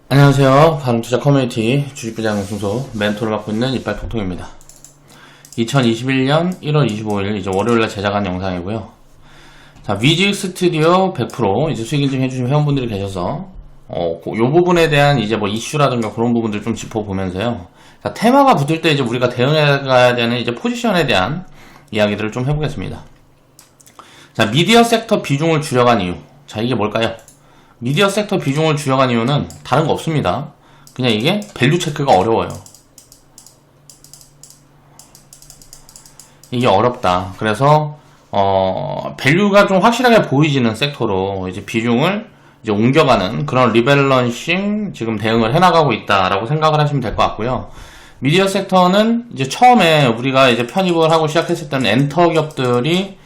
안녕하세요. 바른투자 커뮤니티 주식부장 순서 멘토를 맡고 있는 이빨톡톡입니다. 2021년 1월 25일 이제 월요일날 제작한 영상이고요. 자, 위직 스튜디오 100% 이제 수익 인증 해주신 회원분들이 계셔서 요 부분에 대한 이제 뭐 이슈라든가 그런 부분들 좀 짚어보면서요. 자, 테마가 붙을 때 이제 우리가 대응해 가야 되는 이제 포지션에 대한 이야기들을 좀 해보겠습니다. 자, 미디어 섹터 비중을 줄여간 이유. 자, 이게 뭘까요? 미디어 섹터 비중을 줄여간 이유는 다른 거 없습니다. 그냥 이게 밸류 체크가 어려워요. 이게 어렵다. 그래서 밸류가 좀 확실하게 보이지는 섹터로 이제 비중을 이제 옮겨가는 그런 리밸런싱 지금 대응을 해나가고 있다라고 생각을 하시면 될 것 같고요. 미디어 섹터는 이제 처음에 우리가 이제 편입을 하고 시작했을 때는 엔터 기업들이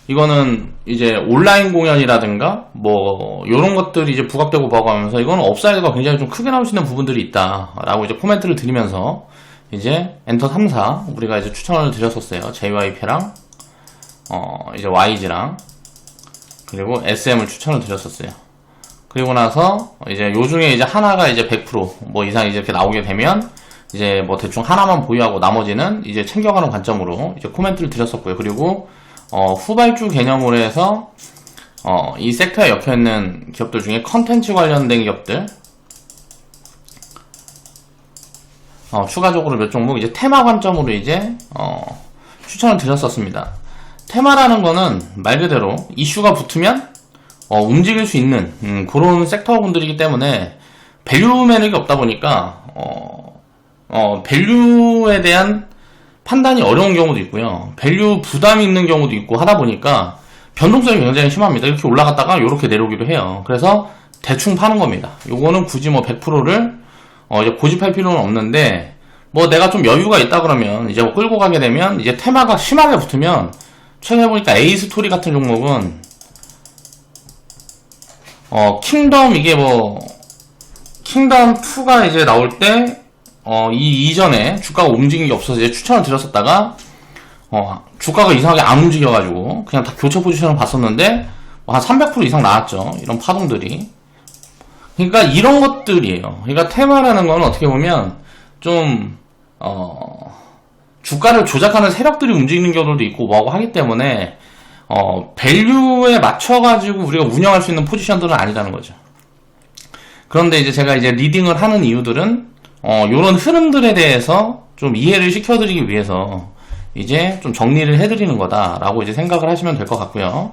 이거는 이제 온라인 공연이라든가 뭐 요런 것들이 이제 부각되고 하면서 이거는 업사이드가 굉장히 좀 크게 나올 수 있는 부분들이 있다라고 이제 코멘트를 드리면서 이제 엔터 3사 우리가 이제 추천을 드렸었어요. JYP랑 이제 YG랑 그리고 SM을 추천을 드렸었어요. 그리고 나서 이제 요 중에 이제 하나가 이제 100% 이상 이제 이렇게 나오게 되면 이제 뭐 대충 하나만 보유하고 나머지는 이제 챙겨가는 관점으로 이제 코멘트를 드렸었고요. 그리고 후발주 개념으로 해서 이 섹터에 엮여있는 기업들 중에 컨텐츠 관련된 기업들 추가적으로 몇 종목 이제 테마 관점으로 이제 추천을 드렸었습니다. 테마라는 거는 말 그대로 이슈가 붙으면 움직일 수 있는 그런 섹터분들이기 때문에 밸류 매력이 없다 보니까 밸류에 대한 판단이 어려운 경우도 있고요. 밸류 부담이 있는 경우도 있고 하다 보니까 변동성이 굉장히 심합니다. 이렇게 올라갔다가 이렇게 내려오기도 해요. 그래서 대충 파는 겁니다. 요거는 굳이 뭐 100%를 이제 고집할 필요는 없는데 뭐 내가 좀 여유가 있다 그러면 이제 뭐 끌고 가게 되면 이제 테마가 심하게 붙으면 최근에 보니까 에이스토리 같은 종목은 킹덤 이게 뭐 킹덤 2가 이제 나올 때 이 이전에 주가가 움직인 게 없어서 이제 추천을 드렸었다가 주가가 이상하게 안 움직여가지고 그냥 다 교체 포지션을 봤었는데 한 300% 이상 나왔죠. 이런 파동들이. 그러니까 이런 것들이에요. 그러니까 테마라는 건 어떻게 보면 좀 주가를 조작하는 세력들이 움직이는 경우도 있고 뭐하고 하기 때문에 밸류에 맞춰가지고 우리가 운영할 수 있는 포지션들은 아니라는 거죠. 그런데 이제 제가 이제 리딩을 하는 이유들은 요런 흐름들에 대해서 좀 이해를 시켜드리기 위해서 이제 좀 정리를 해드리는 거다라고 이제 생각을 하시면 될 것 같고요.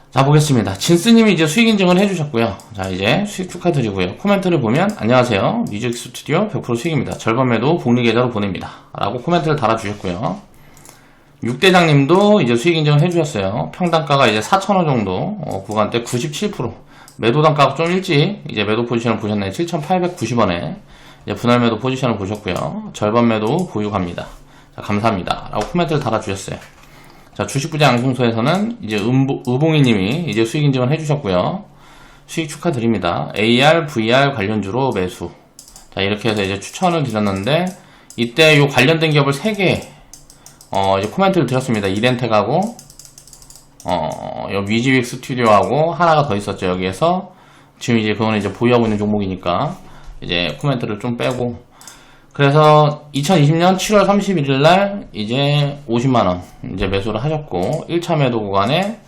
자, 보겠습니다. 진스님이 이제 수익 인증을 해주셨고요. 자, 이제 수익 축하드리고요. 코멘트를 보면 안녕하세요. 뮤직 스튜디오 100% 수익입니다. 절반 매도 복리 계좌로 보냅니다. 라고 코멘트를 달아주셨고요. 육대장님도 이제 수익 인증을 해주셨어요. 평단가가 이제 4,000원 정도 구간대 97% 매도 단가가 좀 일찍 이제 매도 포지션을 보셨네요. 7,890원에 이제 분할 매도 포지션을 보셨고요. 절반 매도 보유 갑니다. 자, 감사합니다. 라고 코멘트를 달아주셨어요. 자, 주식부장 양승소에서는 이제 의봉이님이 이제 수익 인증을 해주셨고요. 수익 축하드립니다. AR, VR 관련주로 매수. 자, 이렇게 해서 이제 추천을 드렸는데 이때 요 관련된 기업을 3개 이제 코멘트를 드렸습니다. 이렌텍하고 위지윅 스튜디오하고 하나가 더 있었죠. 여기에서 지금 이제 그거는 이제 보유하고 있는 종목이니까 이제 코멘트를 좀 빼고 그래서 2020년 7월 31일 날 이제 50만원 이제 매수를 하셨고 1차 매도 구간에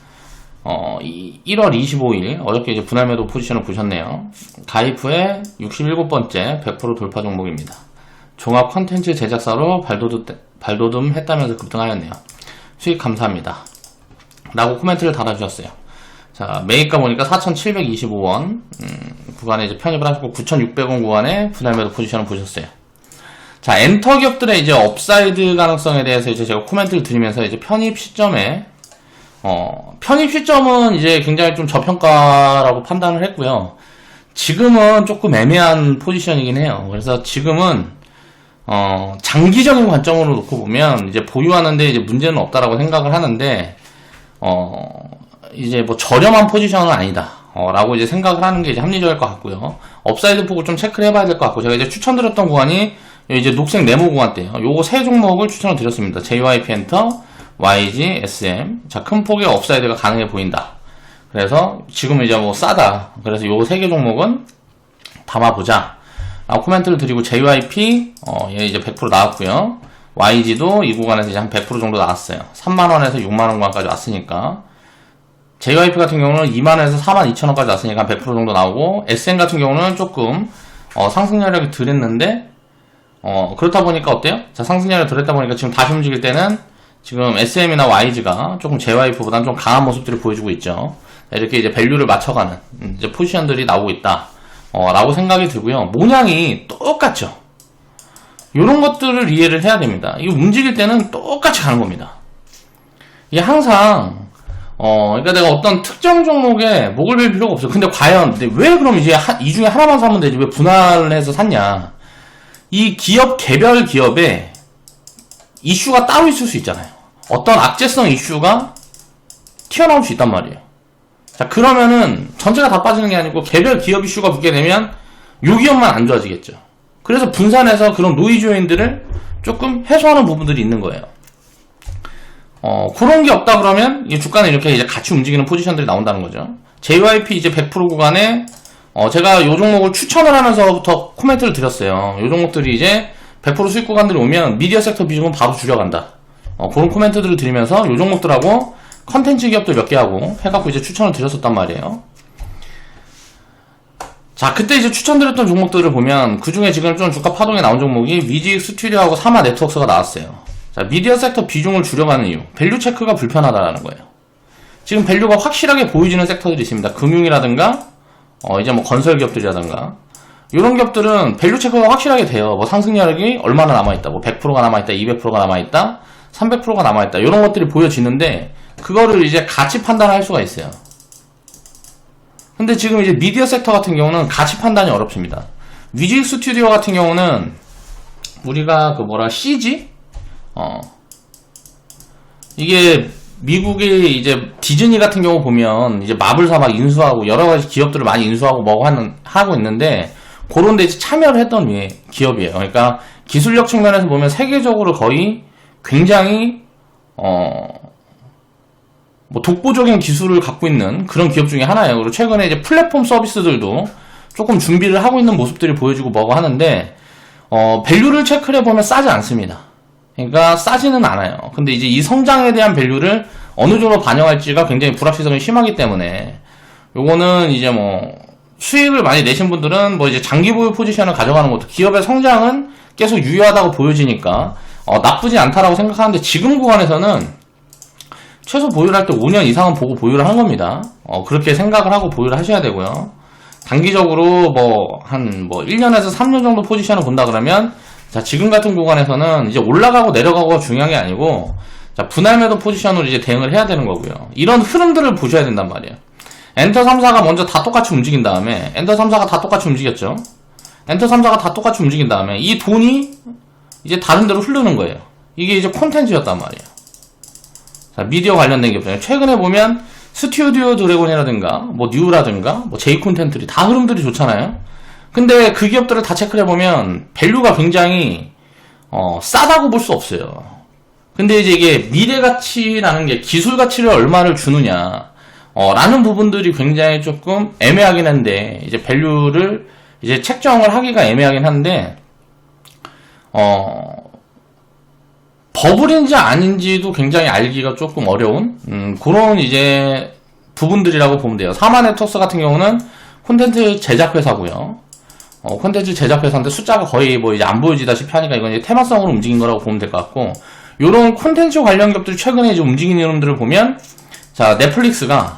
1월 25일 어저께 이제 분할 매도 포지션을 보셨네요. 가입 후에 67번째 100% 돌파 종목입니다. 종합 컨텐츠 제작사로 발돋움 했다면서 급등하였네요. 수익 감사합니다. 라고 코멘트를 달아주셨어요. 자, 매입가 보니까 4,725원 구간에 이제 편입을 하셨고 9,600원 구간에 분할 매도 포지션을 보셨어요. 자, 엔터 기업들의 이제 업사이드 가능성에 대해서 이제 제가 코멘트를 드리면서 이제 편입 시점에 편입 시점은 이제 굉장히 좀 저평가라고 판단을 했고요. 지금은 조금 애매한 포지션이긴 해요. 그래서 지금은 장기적인 관점으로 놓고 보면 이제 보유하는데 이제 문제는 없다라고 생각을 하는데 이제 뭐 저렴한 포지션은 아니다. 라고 이제 생각을 하는 게 이제 합리적일 것 같고요. 업사이드 폭을 좀 체크를 해봐야 될 것 같고, 제가 이제 추천드렸던 구간이 이제 녹색 네모 구간대요. 요거 세 종목을 추천을 드렸습니다. JYP 엔터, YG, SM. 자, 큰 폭의 업사이드가 가능해 보인다. 그래서 지금은 이제 뭐 싸다. 그래서 요 세 개 종목은 담아보자 라고 코멘트를 드리고, JYP 얘 이제 100% 나왔고요. YG도 이 구간에서 이제 한 100% 정도 나왔어요. 3만원에서 6만원 구간까지 왔으니까. JYP 같은 경우는 2만원에서 42,000원까지 왔으니까 한 100% 정도 나오고, SN 같은 경우는 조금 상승률이 덜했는데, 그렇다 보니까 어때요? 자, 상승률이 덜했다 보니까 지금 다시 움직일 때는 지금 SM이나 YG가 조금 JYP보다는 좀 강한 모습들을 보여주고 있죠. 이렇게 이제 밸류를 맞춰가는 이제 포지션들이 나오고 있다 라고 생각이 들고요. 모양이 똑같죠. 이런 것들을 이해를 해야 됩니다. 이거 움직일 때는 똑같이 가는 겁니다. 이게 항상 그러니까 내가 어떤 특정 종목에 목을 빌 필요가 없어요. 근데 과연 왜 그럼 이제 이 중에 하나만 사면 되지 왜 분할을 해서 샀냐? 이 기업 개별 기업에 이슈가 따로 있을 수 있잖아요. 어떤 악재성 이슈가 튀어나올 수 있단 말이에요. 자, 그러면은 전체가 다 빠지는 게 아니고 개별 기업 이슈가 붙게 되면 요 기업만 안 좋아지겠죠. 그래서 분산해서 그런 노이즈 요인들을 조금 해소하는 부분들이 있는 거예요. 그런 게 없다 그러면 이 주가는 이렇게 이제 같이 움직이는 포지션들이 나온다는 거죠. JYP 이제 100% 구간에 제가 요 종목을 추천을 하면서부터 코멘트를 드렸어요. 요 종목들이 이제 100% 수익 구간들이 오면 미디어 섹터 비중은 바로 줄여간다. 그런 코멘트들을 드리면서 요 종목들하고 컨텐츠 기업들 몇 개 하고 해갖고 이제 추천을 드렸었단 말이에요. 자, 그때 이제 추천드렸던 종목들을 보면 그 중에 지금 좀 주가 파동에 나온 종목이 위직 스튜디오하고 사마 네트워크가 나왔어요. 자, 미디어 섹터 비중을 줄여가는 이유, 밸류 체크가 불편하다라는 거예요. 지금 밸류가 확실하게 보여지는 섹터들이 있습니다. 금융이라든가 이제 뭐 건설 기업들이라든가 이런 기업들은 밸류 체크가 확실하게 돼요. 뭐 상승력이 얼마나 남아있다, 뭐 100%가 남아있다, 200%가 남아있다, 300%가 남아있다, 이런 것들이 보여지는데 그거를 이제 가치 판단할 수가 있어요. 근데 지금 이제 미디어 섹터 같은 경우는 가치 판단이 어렵습니다. 위직 스튜디오 같은 경우는 우리가 CG? 이게 미국의 이제 디즈니 같은 경우 보면 이제 마블사 막 인수하고 여러 가지 기업들을 많이 인수하고 하고 있는데 그런 데 이제 참여를 했던 기업이에요. 그러니까 기술력 측면에서 보면 세계적으로 거의 굉장히 뭐 독보적인 기술을 갖고 있는 그런 기업 중에 하나예요. 그리고 최근에 이제 플랫폼 서비스들도 조금 준비를 하고 있는 모습들이 보여지고 뭐고 하는데 밸류를 체크를 해보면 싸지 않습니다. 그러니까 싸지는 않아요. 근데 이제 이 성장에 대한 밸류를 어느 정도 반영할지가 굉장히 불확실성이 심하기 때문에 요거는 이제 뭐 수익을 많이 내신 분들은 뭐 이제 장기 보유 포지션을 가져가는 것도 기업의 성장은 계속 유효하다고 보여지니까 나쁘지 않다라고 생각하는데 지금 구간에서는 최소 보유를 할 때 5년 이상은 보고 보유를 하는 겁니다. 그렇게 생각을 하고 보유를 하셔야 되고요. 단기적으로 한 1년에서 3년 정도 포지션을 본다 그러면 자, 지금 같은 구간에서는 이제 올라가고 내려가고가 중요한 게 아니고 자, 분할 매도 포지션으로 이제 대응을 해야 되는 거고요. 이런 흐름들을 보셔야 된단 말이에요. 엔터 3사가 먼저 다 똑같이 움직인 다음에 엔터 3사가 다 똑같이 움직였죠. 엔터 3사가 다 똑같이 움직인 다음에 이 돈이 이제 다른 데로 흐르는 거예요. 이게 이제 콘텐츠였단 말이에요. 자, 미디어 관련된 기업들 최근에 보면 스튜디오 드래곤이라든가 뭐 뉴라든가 뭐 제이 콘텐츠들이 다 흐름들이 좋잖아요. 근데 그 기업들을 다 체크를 해보면 밸류가 굉장히 싸다고 볼 수 없어요. 근데 이제 이게 미래 가치라는 게 기술 가치를 얼마를 주느냐 라는 부분들이 굉장히 조금 애매하긴 한데 이제 밸류를 이제 책정을 하기가 애매하긴 한데 버블인지 아닌지도 굉장히 알기가 조금 어려운 그런 이제 부분들이라고 보면 돼요. 사마 네트워크 같은 경우는 콘텐츠 제작 회사고요. 콘텐츠 제작 회사인데 숫자가 거의 뭐 이제 안 보여지다시피 하니까 이건 이제 테마성으로 움직인 거라고 보면 될 것 같고, 요런 콘텐츠 관련 기업들이 최근에 이제 움직이는 이름들을 보면, 자, 넷플릭스가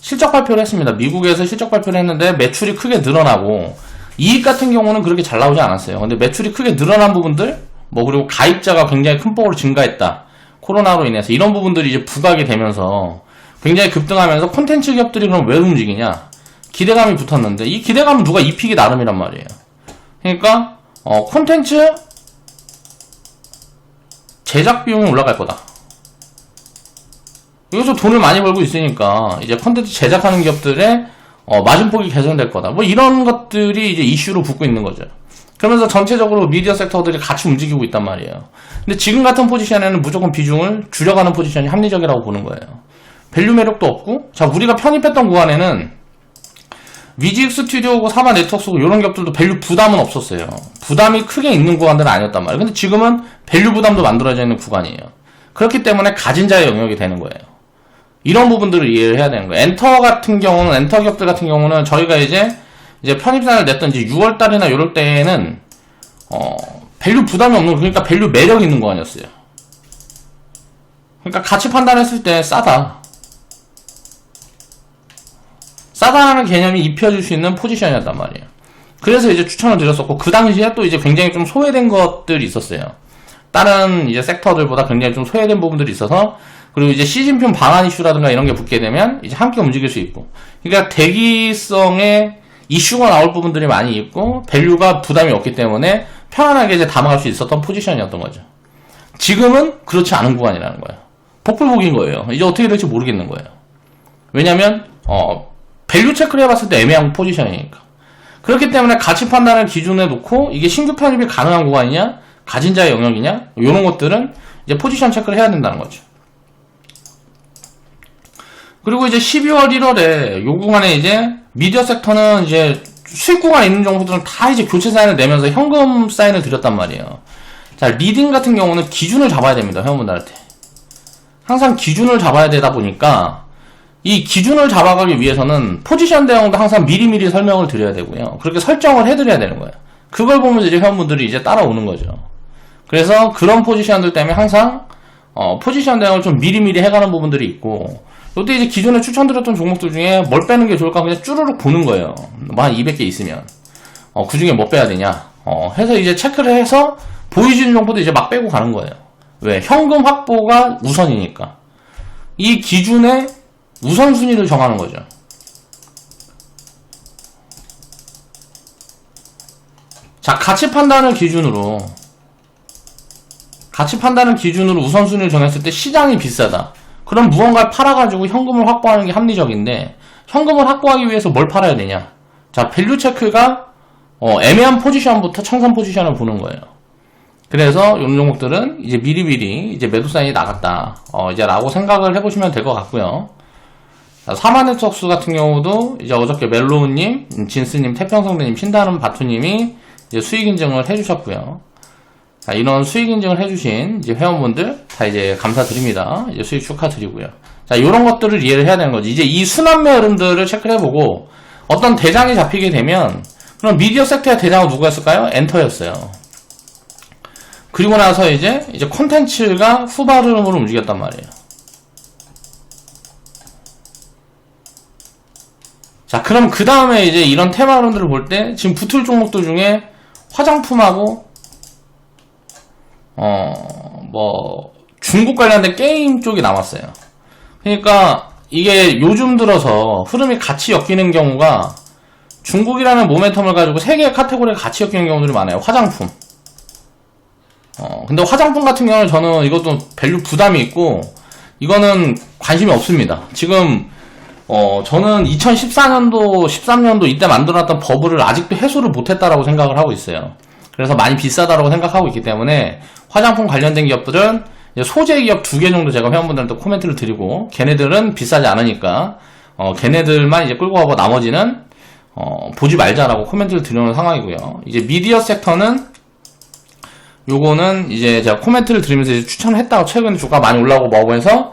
실적 발표를 했습니다. 미국에서 실적 발표를 했는데 매출이 크게 늘어나고, 이익 같은 경우는 그렇게 잘 나오지 않았어요. 근데 매출이 크게 늘어난 부분들, 그리고 가입자가 굉장히 큰 폭으로 증가했다. 코로나로 인해서 이런 부분들이 이제 부각이 되면서 굉장히 급등하면서 콘텐츠 기업들이 그럼 왜 움직이냐? 기대감이 붙었는데 이 기대감은 누가 입히기 나름이란 말이에요. 그러니까 콘텐츠 제작 비용이 올라갈 거다. 여기서 돈을 많이 벌고 있으니까 이제 콘텐츠 제작하는 기업들의 마진폭이 개선될 거다. 뭐 이런 것들이 이제 이슈로 붙고 있는 거죠. 그러면서 전체적으로 미디어 섹터들이 같이 움직이고 있단 말이에요. 근데 지금 같은 포지션에는 무조건 비중을 줄여가는 포지션이 합리적이라고 보는 거예요. 밸류 매력도 없고, 자, 우리가 편입했던 구간에는 뮤직 스튜디오고 사바 네트워크고 이런 기업들도 밸류 부담은 없었어요. 부담이 크게 있는 구간들은 아니었단 말이에요. 근데 지금은 밸류 부담도 만들어져 있는 구간이에요. 그렇기 때문에 가진 자의 영역이 되는 거예요. 이런 부분들을 이해를 해야 되는 거예요. 엔터 같은 경우는, 엔터 기업들 같은 경우는 저희가 이제 편입사를 냈던 이제 6월달이나 이럴 때에는, 밸류 부담이 없는, 그러니까 밸류 매력 있는 구간이었어요. 그러니까 가치 판단했을 때 싸다. 싸다라는 개념이 입혀질 수 있는 포지션이었단 말이에요. 그래서 이제 추천을 드렸었고, 그 당시에 또 이제 굉장히 좀 소외된 것들이 있었어요. 다른 이제 섹터들보다 굉장히 좀 소외된 부분들이 있어서, 그리고 이제 시진핑 방한 이슈라든가 이런 게 붙게 되면 이제 함께 움직일 수 있고, 그러니까 대기성의 이슈가 나올 부분들이 많이 있고, 밸류가 부담이 없기 때문에 편안하게 이제 담아갈 수 있었던 포지션이었던 거죠. 지금은 그렇지 않은 구간이라는 거예요. 복불복인 거예요. 이제 어떻게 될지 모르겠는 거예요. 왜냐면, 밸류 체크를 해봤을 때 애매한 포지션이니까. 그렇기 때문에 가치 판단을 기준에 놓고 이게 신규 편입이 가능한 구간이냐, 가진 자의 영역이냐, 이런 것들은 이제 포지션 체크를 해야 된다는 거죠. 그리고 이제 12월, 1월에 요 구간에 이제 미디어 섹터는 이제 수익 구간에 있는 정보들은 다 이제 교체 사인을 내면서 현금 사인을 드렸단 말이에요. 자, 리딩 같은 경우는 기준을 잡아야 됩니다. 회원분들한테. 항상 기준을 잡아야 되다 보니까 이 기준을 잡아가기 위해서는 포지션 대응도 항상 미리미리 설명을 드려야 되고요. 그렇게 설정을 해드려야 되는 거예요. 그걸 보면서 이제 회원분들이 이제 따라오는 거죠. 그래서 그런 포지션들 때문에 항상 포지션 대응을 좀 미리미리 해가는 부분들이 있고, 이때 이제 기존에 추천드렸던 종목들 중에 뭘 빼는 게 좋을까 그냥 쭈르륵 보는 거예요. 뭐 한 200개 있으면 그 중에 뭐 빼야 되냐 해서 이제 체크를 해서 보여지는 정보도 이제 막 빼고 가는 거예요. 왜? 현금 확보가 우선이니까. 이 기준의 우선순위를 정하는 거죠. 자, 가치 판단을 기준으로 우선순위를 정했을 때 시장이 비싸다. 그럼 무언가를 팔아가지고 현금을 확보하는 게 합리적인데, 현금을 확보하기 위해서 뭘 팔아야 되냐? 자, 밸류 체크가 애매한 포지션부터 청산 포지션을 보는 거예요. 그래서 이런 종목들은 이제 미리미리 이제 매도 사인이 나갔다. 이제 라고 생각을 해보시면 될 것 같고요. 자, 사마네트웍스 같은 경우도 이제 어저께 멜로우님, 진스님, 태평성대님, 신다는 바투님이 이제 수익 인증을 해주셨고요. 자, 이런 수익 인증을 해주신 이제 회원분들 다 이제 감사드립니다. 이제 수익 축하드리고요. 자, 이런 것들을 이해를 해야 되는 거지. 이제 이 순환매 흐름들을 체크를 해보고 어떤 대장이 잡히게 되면, 그럼 미디어 섹터의 대장은 누구였을까요? 엔터였어요. 그리고 나서 이제 콘텐츠가 후발 흐름으로 움직였단 말이에요. 자, 그럼 그 다음에 이제 이런 테마 흐름들을 볼 때 지금 붙을 종목들 중에 화장품하고 뭐 중국 관련된 게임 쪽이 남았어요. 그러니까 이게 요즘 들어서 흐름이 같이 엮이는 경우가, 중국이라는 모멘텀을 가지고 세 개의 카테고리가 같이 엮이는 경우들이 많아요. 화장품. 근데 화장품 같은 경우는 저는 이것도 밸류 부담이 있고, 이거는 관심이 없습니다. 지금 저는 2014년도, 13년도 이때 만들어놨던 버블을 아직도 해소를 못했다라고 생각을 하고 있어요. 그래서 많이 비싸다라고 생각하고 있기 때문에 화장품 관련된 기업들은 소재 기업 2개 정도 제가 회원분들한테 코멘트를 드리고, 걔네들은 비싸지 않으니까 걔네들만 이제 끌고 가고 나머지는 보지 말자라고 코멘트를 드리는 상황이고요. 이제 미디어 섹터는 요거는 이제 제가 코멘트를 드리면서 이제 추천을 했다고, 최근에 주가 많이 올라오고 뭐고 해서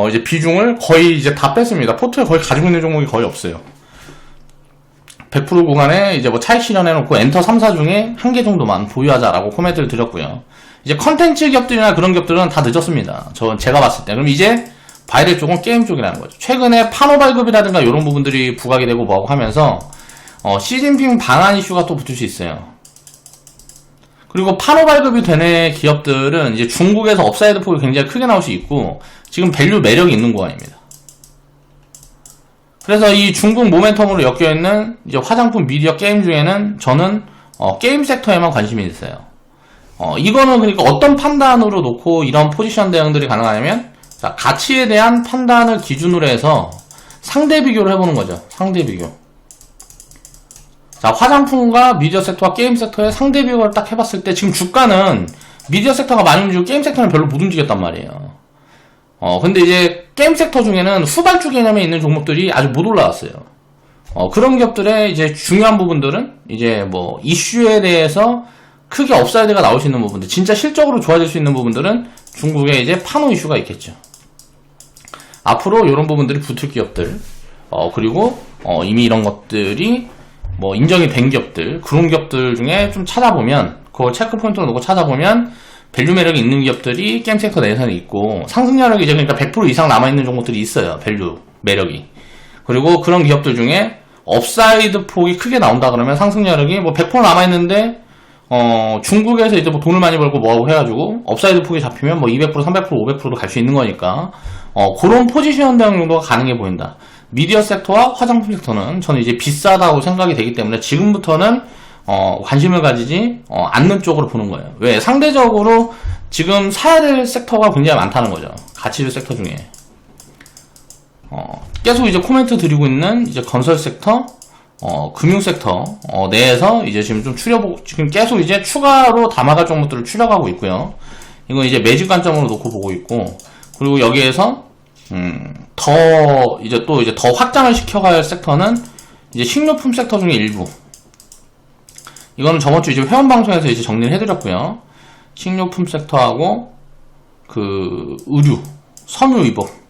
이제 비중을 거의 이제 다 뺐습니다. 포트에 거의 가지고 있는 종목이 거의 없어요. 100% 구간에 이제 뭐 차익 실현해놓고 엔터 3사 중에 1개 정도만 보유하자라고 코멘트를 드렸고요. 이제 컨텐츠 기업들이나 그런 기업들은 다 늦었습니다. 제가 봤을 때. 그럼 이제 봐야 될 쪽은 게임 쪽이라는 거죠. 최근에 판호 발급이라든가 이런 부분들이 부각이 되고 뭐하고 하면서 시진핑 방한 이슈가 또 붙을 수 있어요. 그리고 판호 발급이 되는 기업들은 이제 중국에서 업사이드 폭이 굉장히 크게 나올 수 있고, 지금 밸류 매력이 있는 구간입니다. 그래서 이 중국 모멘텀으로 엮여있는 이제 화장품, 미디어, 게임 중에는 저는 게임 섹터에만 관심이 있어요. 이거는 그러니까 어떤 판단으로 놓고 이런 포지션 대응들이 가능하냐면, 자, 가치에 대한 판단을 기준으로 해서 상대 비교를 해보는 거죠. 상대 비교. 자, 화장품과 미디어 섹터와 게임 섹터의 상대 비교를 딱 해봤을 때 지금 주가는 미디어 섹터가 많이 움직이고 게임 섹터는 별로 못 움직였단 말이에요. 근데 이제 게임 섹터 중에는 후발주 개념에 있는 종목들이 아주 못 올라왔어요. 그런 기업들의 이제 중요한 부분들은 이제 뭐 이슈에 대해서 크게 업사이드가 나올 수 있는 부분들, 진짜 실적으로 좋아질 수 있는 부분들은 중국의 이제 판호 이슈가 있겠죠. 앞으로 이런 부분들이 붙을 기업들, 그리고 이미 이런 것들이 뭐 인정이 된 기업들, 그런 기업들 중에 좀 찾아보면, 그걸 체크 포인트로 놓고 찾아보면 밸류 매력이 있는 기업들이 게임 섹터 내에서는 있고, 상승력이 이제 그러니까 100% 이상 남아있는 종목들이 있어요. 밸류 매력이. 그리고 그런 기업들 중에 업사이드 폭이 크게 나온다 그러면 상승력이 뭐 100% 남아있는데 중국에서 이제 뭐 돈을 많이 벌고 뭐하고 해가지고 업사이드 폭이 잡히면 뭐 200%, 300%, 500%도 갈 수 있는 거니까 그런 포지션 대응 정도가 가능해 보인다. 미디어 섹터와 화장품 섹터는 저는 이제 비싸다고 생각이 되기 때문에 지금부터는 관심을 가지지 않는 쪽으로 보는 거예요. 왜? 상대적으로 지금 사야 될 섹터가 굉장히 많다는 거죠. 가치주 섹터 중에. 계속 이제 코멘트 드리고 있는 이제 건설 섹터, 금융 섹터 내에서 이제 지금 좀 지금 계속 이제 추가로 담아갈 종목들을 추려가고 있고요. 이건 이제 매직 관점으로 놓고 보고 있고, 그리고 여기에서 더 확장을 시켜갈 섹터는 이제 식료품 섹터 중에 일부. 이거는 저번 주 이제 회원 방송에서 이제 정리를 해드렸고요. 식료품 섹터하고 그 의류, 섬유 위복.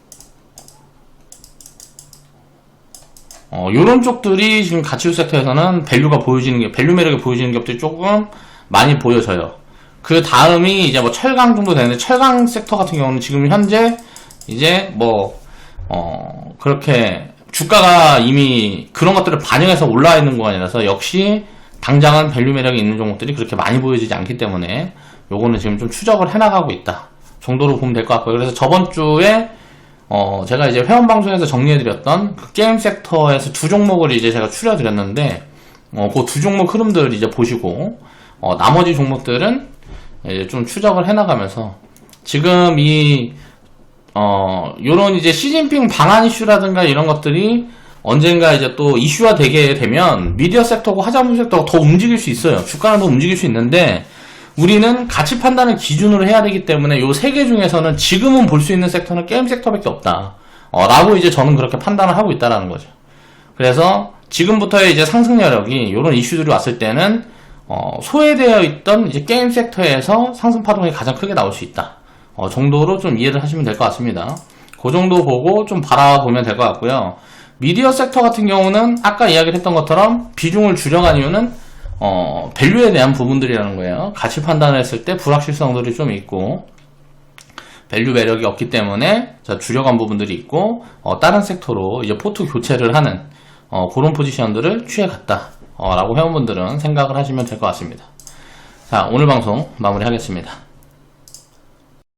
요런 쪽들이 지금 가치주 섹터에서는 밸류 매력이 보여지는 기업들이 조금 많이 보여져요. 그 다음이 이제 뭐 철강 정도 되는데, 철강 섹터 같은 경우는 지금 현재 이제 뭐, 그렇게 주가가 이미 그런 것들을 반영해서 올라와 있는 구간이라서 역시 당장은 밸류 매력이 있는 종목들이 그렇게 많이 보여지지 않기 때문에 요거는 지금 좀 추적을 해나가고 있다 정도로 보면 될 것 같고요. 그래서 저번 주에 제가 이제 회원 방송에서 정리해드렸던 그 게임 섹터에서 두 종목을 이제 제가 추려드렸는데, 그 두 종목 흐름들 이제 보시고, 나머지 종목들은 이제 좀 추적을 해나가면서, 지금 요런 이제 시진핑 방한 이슈라든가 이런 것들이 언젠가 이제 또 이슈화 되게 되면 미디어 섹터고 화장품 섹터가 더 움직일 수 있어요. 주가는 더 움직일 수 있는데, 우리는 가치 판단을 기준으로 해야 되기 때문에 요 세 개 중에서는 지금은 볼 수 있는 섹터는 게임 섹터밖에 없다. 라고 이제 저는 그렇게 판단을 하고 있다라는 거죠. 그래서 지금부터의 이제 상승여력이 요런 이슈들이 왔을 때는 소외되어 있던 이제 게임 섹터에서 상승 파동이 가장 크게 나올 수 있다. 정도로 좀 이해를 하시면 될 것 같습니다. 그 정도 보고 좀 바라보면 될 것 같고요. 미디어 섹터 같은 경우는 아까 이야기를 했던 것처럼 비중을 줄여간 이유는 밸류에 대한 부분들이라는 거예요. 가치 판단을 했을 때 불확실성들이 좀 있고, 밸류 매력이 없기 때문에 줄여간 부분들이 있고, 다른 섹터로 이제 포트 교체를 하는 그런 포지션들을 취해갔다 라고 회원분들은 생각을 하시면 될 것 같습니다. 자, 오늘 방송 마무리하겠습니다.